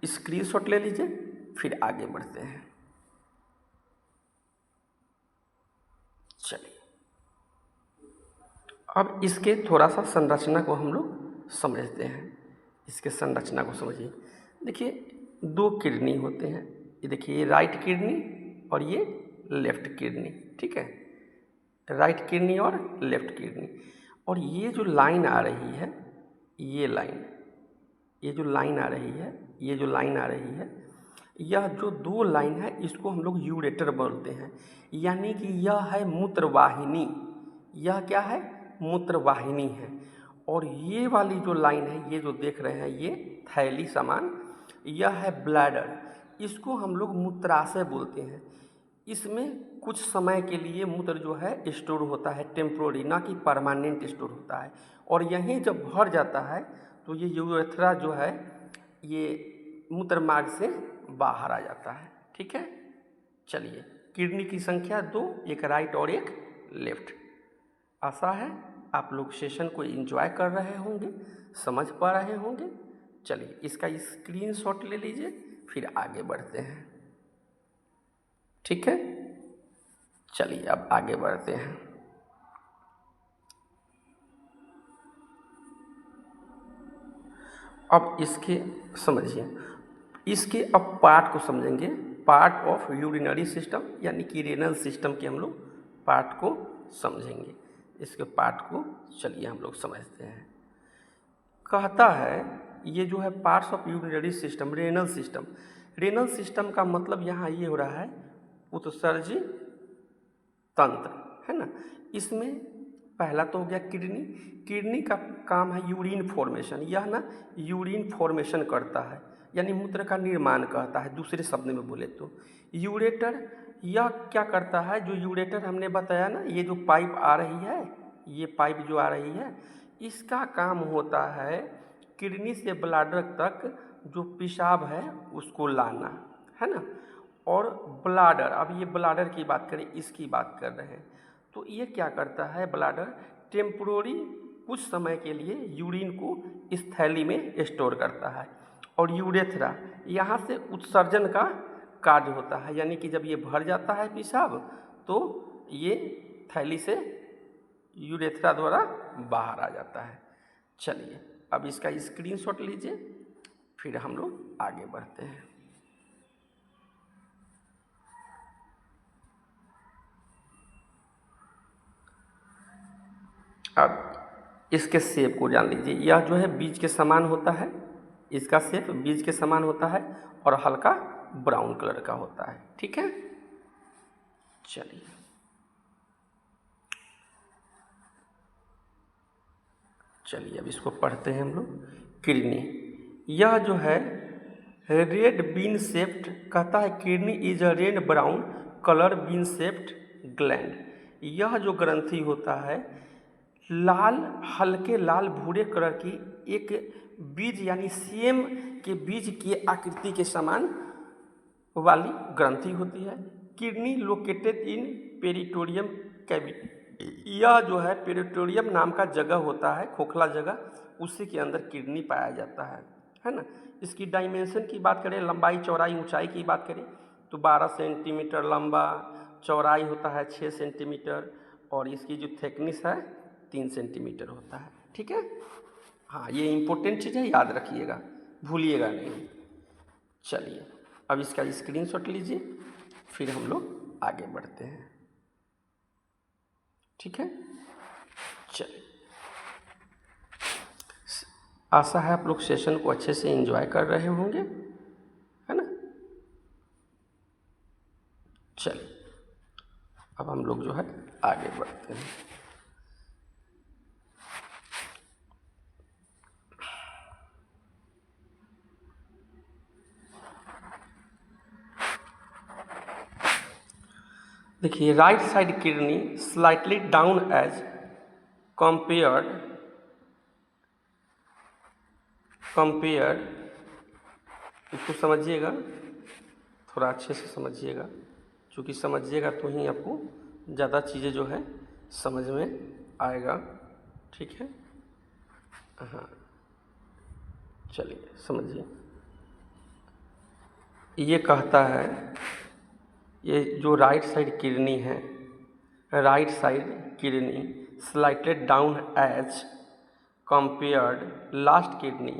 Screenshot ले लीजिए, फिर आगे बढ़ते हैं। चलिए, अब इसके थोड़ा सा संरचना को हम लोग समझते हैं। इसके संरचना को समझिए। देखिए, दो किडनी होते हैं। ये देखिए, ये राइट किडनी और ये लेफ्ट किडनी, ठीक है। राइट किडनी और लेफ्ट किडनी। और ये जो लाइन आ रही है, ये लाइन, ये जो लाइन आ रही है, ये जो लाइन आ रही है, यह जो दो लाइन है इसको हम लोग यूरेटर बोलते हैं। यानी कि यह है मूत्रवाहिनी। यह क्या है? मूत्रवाहिनी है। और ये वाली जो लाइन है, ये जो देख रहे हैं, ये थैली समान, यह है ब्लैडर। इसको हम लोग मूत्राशय बोलते हैं। इसमें कुछ समय के लिए मूत्र जो है स्टोर होता है, टेम्पोररी, ना कि परमानेंट स्टोर होता है। और यहीं जब भर जाता है तो ये यूरेथ्रा जो है ये मूत्र मार्ग से बाहर आ जाता है, ठीक है। चलिए, किडनी की संख्या 2, एक राइट और एक लेफ्ट। आशा है आप लोग सेशन को एंजॉय कर रहे होंगे, समझ पा रहे होंगे। चलिए, इसका स्क्रीनशॉट ले लीजिए, फिर आगे बढ़ते हैं, ठीक है। चलिए, अब आगे बढ़ते हैं। अब इसके समझिए, इसके अब पार्ट को समझेंगे। पार्ट ऑफ यूरिनरी सिस्टम यानी कि रेनल सिस्टम के हम लोग पार्ट को समझेंगे। इसके पार्ट को चलिए हम लोग समझते हैं। कहता है ये जो है parts of urinary system, renal system. Renal system का मतलब यहाँ ये हो रहा है उत्सर्जी तंत्र, है ना। इसमें पहला तो हो गया किडनी। किडनी का काम है यूरिन फॉर्मेशन। यह ना यूरिन फॉर्मेशन करता है, यानी मूत्र का निर्माण करता है, दूसरे शब्द में बोले तो। यूरेटर, यह क्या करता है? जो यूरेटर हमने बताया ना, ये जो पाइप आ रही है, ये पाइप जो आ रही है, इसका काम होता है किडनी से ब्लैडर तक जो पेशाब है उसको लाना, है ना। और ब्लैडर, अब ये ब्लैडर की बात करें, इसकी बात कर रहे हैं, तो ये क्या करता है ब्लैडर? टेम्पोररी कुछ समय के लिए यूरिन को इस थैली में स्टोर करता है। और यूरेथ्रा, यहाँ से उत्सर्जन का कार्य होता है, यानी कि जब ये भर जाता है पेशाब तो ये थैली से यूरेथ्रा द्वारा बाहर आ जाता है। चलिए, अब इसका स्क्रीनशॉट लीजिए, फिर हम लोग आगे बढ़ते हैं। अब इसके शेप को जान लीजिए। यह जो है बीज के समान होता है, इसका शेप बीज के समान होता है और हल्का ब्राउन कलर का होता है, ठीक है। चलिए, अब इसको पढ़ते हैं हम लोग। किडनी, यह जो है रेड बीन शेप्ड, कहता है kidney is a red brown colour bean shaped gland. यह जो ग्रंथि होता है लाल, हल्के लाल भूरे कलर की एक बीज यानी सेम के बीज की आकृति के समान वाली ग्रंथि होती है। किडनी लोकेटेड इन पेरिटोरियम कैविटी, यह जो है पेरिटोरियम नाम का जगह होता है, खोखला जगह, उसी के अंदर किडनी पाया जाता है ना। इसकी डायमेंशन की बात करें, लंबाई चौड़ाई ऊंचाई की बात करें तो 12 सेंटीमीटर लंबा, चौड़ाई होता है 6 सेंटीमीटर, और इसकी जो थिकनेस है 3 सेंटीमीटर होता है, ठीक है। हाँ, ये इम्पोर्टेंट चीज़ है, याद रखिएगा, भूलिएगा नहीं। चलिए, अब इसका स्क्रीनशॉट लीजिए, फिर हम लोग आगे बढ़ते हैं, ठीक है। चलिए, आशा है आप लोग सेशन को अच्छे से एंजॉय कर रहे होंगे, है ना। चलिए, अब हम लोग जो है आगे बढ़ते हैं। देखिए, right side kidney slightly down as compared, इसको समझिएगा, थोड़ा अच्छे से समझिएगा, क्योंकि समझिएगा तो ही आपको ज़्यादा चीज़ें जो है समझ में आएगा, ठीक है। हाँ, चलिए समझिए। ये कहता है, ये जो राइट साइड किडनी है, right side kidney slighted down as compared last kidney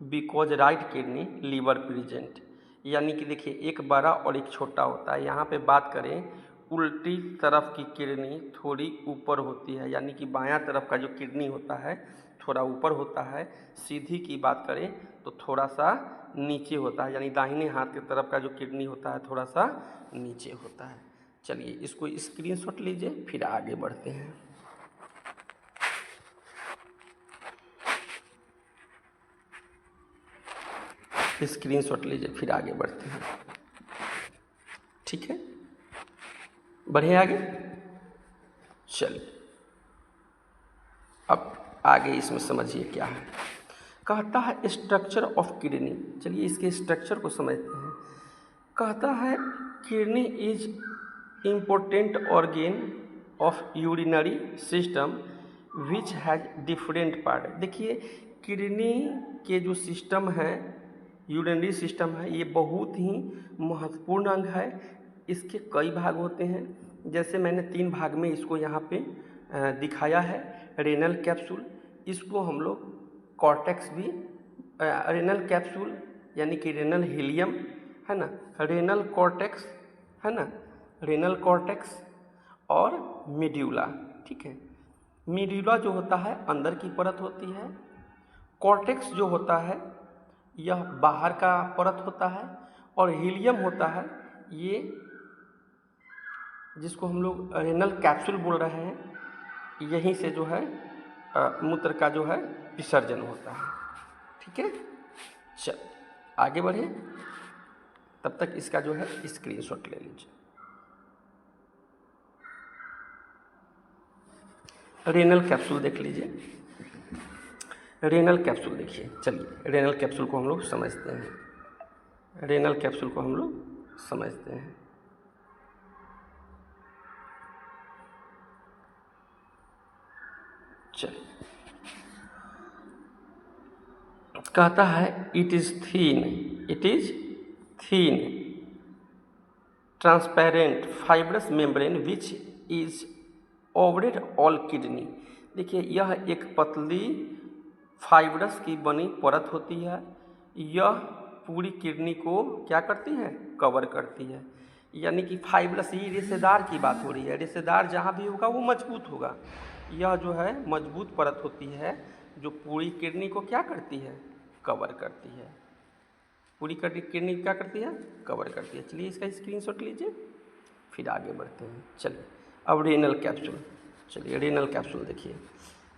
because right kidney liver present. यानी कि देखिए, एक बड़ा और एक छोटा होता है। यहाँ पे बात करें, उल्टी तरफ की किडनी थोड़ी ऊपर होती है, यानी कि बायां तरफ का जो किडनी होता है थोड़ा ऊपर होता है। सीधी की बात करें तो थोड़ा सा नीचे होता है, यानी दाहिने हाथ की तरफ का जो किडनी होता है थोड़ा सा नीचे होता है। चलिए इसको स्क्रीनशॉट लीजिए, फिर आगे बढ़ते हैं। स्क्रीनशॉट लीजिए, फिर आगे बढ़ते हैं। ठीक है, बढ़े आगे। चलिए अब आगे इसमें समझिए क्या है। कहता है स्ट्रक्चर ऑफ किडनी। चलिए इसके स्ट्रक्चर को समझते हैं। कहता है kidney is important organ of urinary system which has different part. देखिए, किडनी के जो सिस्टम है, यूरिनरी सिस्टम है, ये बहुत ही महत्वपूर्ण अंग है। इसके कई भाग होते हैं, जैसे मैंने 3 भाग में इसको यहाँ पे दिखाया है। रेनल कैप्सूल, इसको हम लोग कॉर्टेक्स भी, रेनल कैप्सूल यानी कि रेनल हीलियम है ना, रेनल कॉर्टेक्स है ना, रेनल कॉर्टेक्स और मेड्यूला। ठीक है, मेड्यूला जो होता है अंदर की परत होती है, कॉर्टेक्स जो होता है यह बाहर का परत होता है, और हीलियम होता है ये जिसको हम लोग रेनल कैप्सूल बोल रहे हैं, यहीं से जो है मूत्र का जो है विसर्जन होता है। ठीक है, चल आगे बढ़े, तब तक इसका जो है स्क्रीनशॉट ले लीजिए। रेनल कैप्सूल देख लीजिए, रेनल कैप्सूल देखिए। चलिए रेनल कैप्सूल को हम लोग समझते हैं, रेनल कैप्सूल को हम लोग समझते हैं। चलिए, कहता है it is thin transparent fibrous membrane which is overed all kidney. देखिए, यह एक पतली फाइब्रस की बनी परत होती है। यह पूरी किडनी को क्या करती है, कवर करती है। यानी कि फाइब्रस, ये रेशेदार की बात हो रही है। रेशेदार जहाँ भी होगा वो मजबूत होगा। यह जो है मजबूत परत होती है जो पूरी किडनी को क्या करती है, कवर करती है। पूरी किडनी क्या करती है, कवर करती है। चलिए इसका स्क्रीनशॉट लीजिए, फिर आगे बढ़ते हैं। चलिए अब रेनल कैप्सूल। चलिए रेनल कैप्सूल देखिए,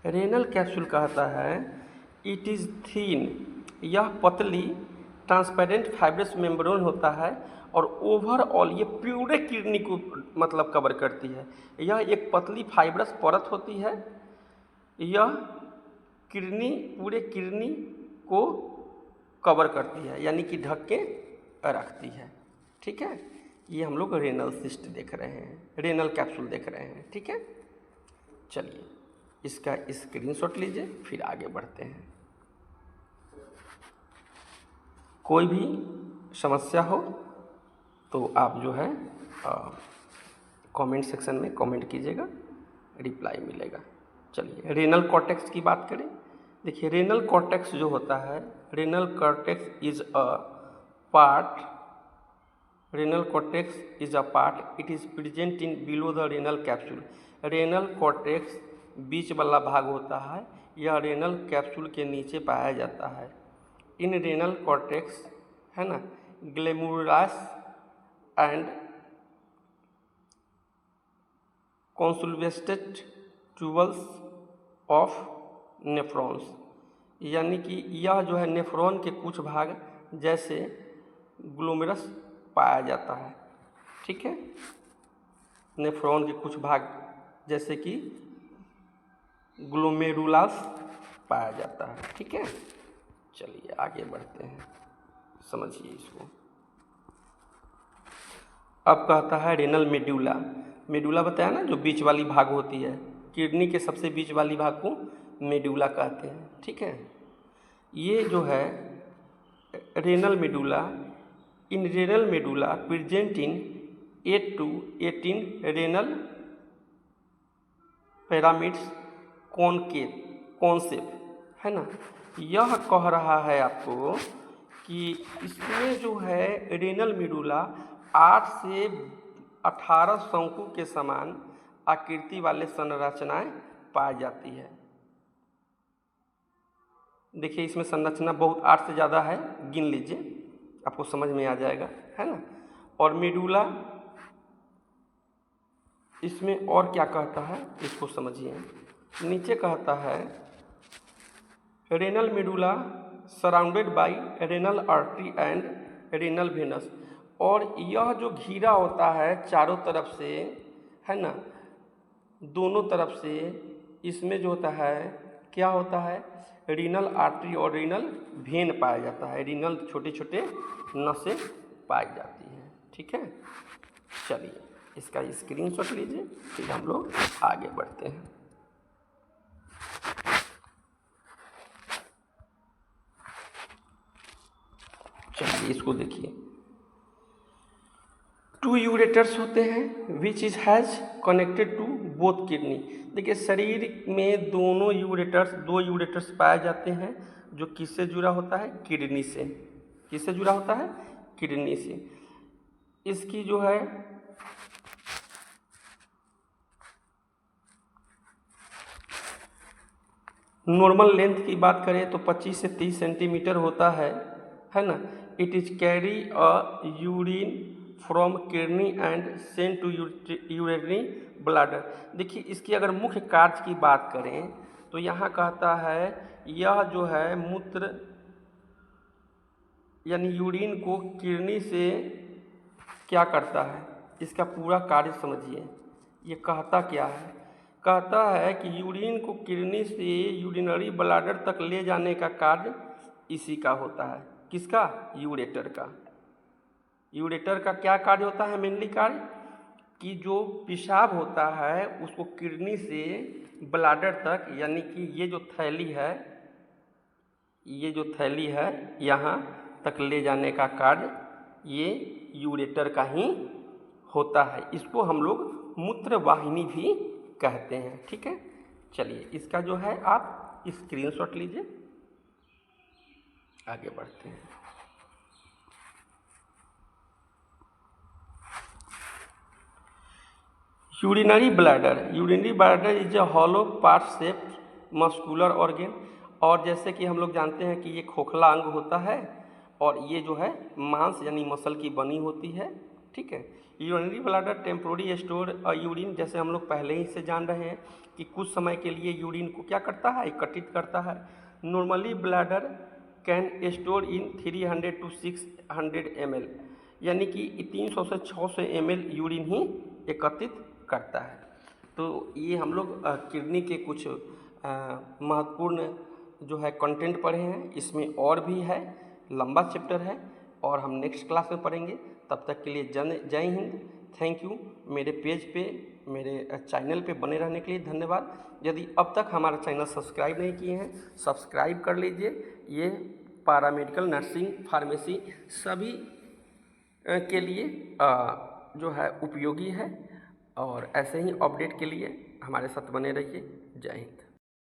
रेनल कैप्सूल कहता है इट इज़ थीन, यह पतली ट्रांसपेरेंट फाइब्रस मेम्ब्रेन होता है और ओवरऑल ये पूरे किडनी को मतलब कवर करती है। यह एक पतली फाइब्रस परत होती है। यह किडनी, पूरे किडनी को कवर करती है, यानी कि ढक के रखती है। ठीक है, ये हम लोग रेनल सिस्ट देख रहे हैं, रेनल कैप्सूल देख रहे हैं। ठीक है, चलिए इसका स्क्रीनशॉट लीजिए, फिर आगे बढ़ते हैं। कोई भी समस्या हो तो आप जो है कमेंट सेक्शन में कमेंट कीजिएगा, रिप्लाई मिलेगा। चलिए रेनल कॉर्टेक्स की बात करें। देखिए रेनल कॉर्टेक्स जो होता है, renal cortex is a part, renal cortex is a part, it is present in below the renal capsule. Renal cortex बीच वाला भाग होता है, यह रेनल कैप्सूल के नीचे पाया जाता है। इन रेनल कॉर्टेक्स है ना, ग्लैमेरुलस एंड कॉन्सोल्वेटेड ट्यूबल्स ऑफ नेफ्रॉन्स, यानी कि यह जो है नेफ्रॉन के कुछ भाग जैसे ग्लोमेरुलस पाया जाता है। ठीक है, नेफ्रॉन के कुछ भाग जैसे कि ग्लोमेरुलस पाया जाता है। ठीक है, चलिए आगे बढ़ते हैं, समझिए इसको। अब कहता है रेनल मेड्यूला। मेडुला बताया ना, जो बीच वाली भाग होती है, किडनी के सबसे बीच वाली भाग को मेडुला कहते हैं। ठीक है, ये जो है renal medulla, in renal medulla present in 8 to 18 renal pyramids concave, है ना। यह कह रहा है आपको कि इसमें जो है रेनल मेडुला 8 से 18 शंकु के समान आकृति वाले संरचनाएं पाई जाती है। देखिए इसमें संरचना बहुत 8 से ज़्यादा है, गिन लीजिए, आपको समझ में आ जाएगा, है ना। और मेडुला इसमें और क्या कहता है इसको समझिए। नीचे कहता है renal medulla surrounded by renal artery and renal venous, और यह जो घिरा होता है चारों तरफ से, है ना, दोनों तरफ से, इसमें जो होता है क्या होता है, रीनल आर्टरी और रीनल वेन पाया जाता है, रीनल छोटे छोटे नसें पाई जाती हैं। ठीक है, चलिए इसका स्क्रीनशॉट लीजिए, फिर हम लोग आगे बढ़ते हैं। चलिए इसको देखिए, 2 यूरेटर्स होते हैं which is has connected to both kidney. देखिए शरीर में दो यूरेटर्स पाए जाते हैं, जो किससे जुड़ा होता है, किडनी से। किससे जुड़ा होता है, किडनी से। इसकी जो है नॉर्मल लेंथ की बात करें तो 25 से 30 सेंटीमीटर होता है ना। It is carry a urine from kidney and send to urinary bladder. देखिए इसकी अगर मुख्य कार्य की बात करें तो यहाँ कहता है यह जो है मूत्र यानी यूरिन को किडनी से क्या करता है, इसका पूरा कार्य समझिए। ये कहता क्या है, कहता है कि यूरिन को किडनी से यूरिनरी ब्लैडर तक ले जाने का कार्य इसी का होता है। किसका, यूरेटर का। यूरेटर का क्या कार्य होता है, मेनली कार्य कि जो पेशाब होता है उसको किडनी से ब्लैडर तक, यानी कि ये जो थैली है यहाँ तक ले जाने का कार्य ये यूरेटर का ही होता है। इसको हम लोग मूत्र वाहिनी भी कहते हैं। ठीक है, चलिए इसका जो है आप स्क्रीनशॉट लीजिए, आगे बढ़ते हैं। Urinary bladder is a hollow part shaped muscular organ. और जैसे कि हम लोग जानते हैं कि ये खोखला अंग होता है और ये जो है मांस यानी मसल की बनी होती है। ठीक है, urinary bladder temporary store urine, जैसे हम लोग पहले ही से जान रहे हैं कि कुछ समय के लिए यूरिन को क्या करता है, एकत्रित करता है। Normally bladder can store in 300 to 600 ml, यानी कि 300 से 600 ml यूरिन ही एकत्रित करता है। तो ये हम लोग किडनी के कुछ महत्वपूर्ण जो है कंटेंट पढ़े हैं। इसमें और भी है, लंबा चैप्टर है और हम नेक्स्ट क्लास में पढ़ेंगे। तब तक के लिए जय हिंद, थैंक यू। मेरे पेज पे, मेरे चैनल पे बने रहने के लिए धन्यवाद। यदि अब तक हमारा चैनल सब्सक्राइब नहीं किए हैं, सब्सक्राइब कर लीजिए। ये पैरामेडिकल, नर्सिंग, फार्मेसी सभी के लिए जो है उपयोगी है, और ऐसे ही अपडेट के लिए हमारे साथ बने रहिए। जय हिंद।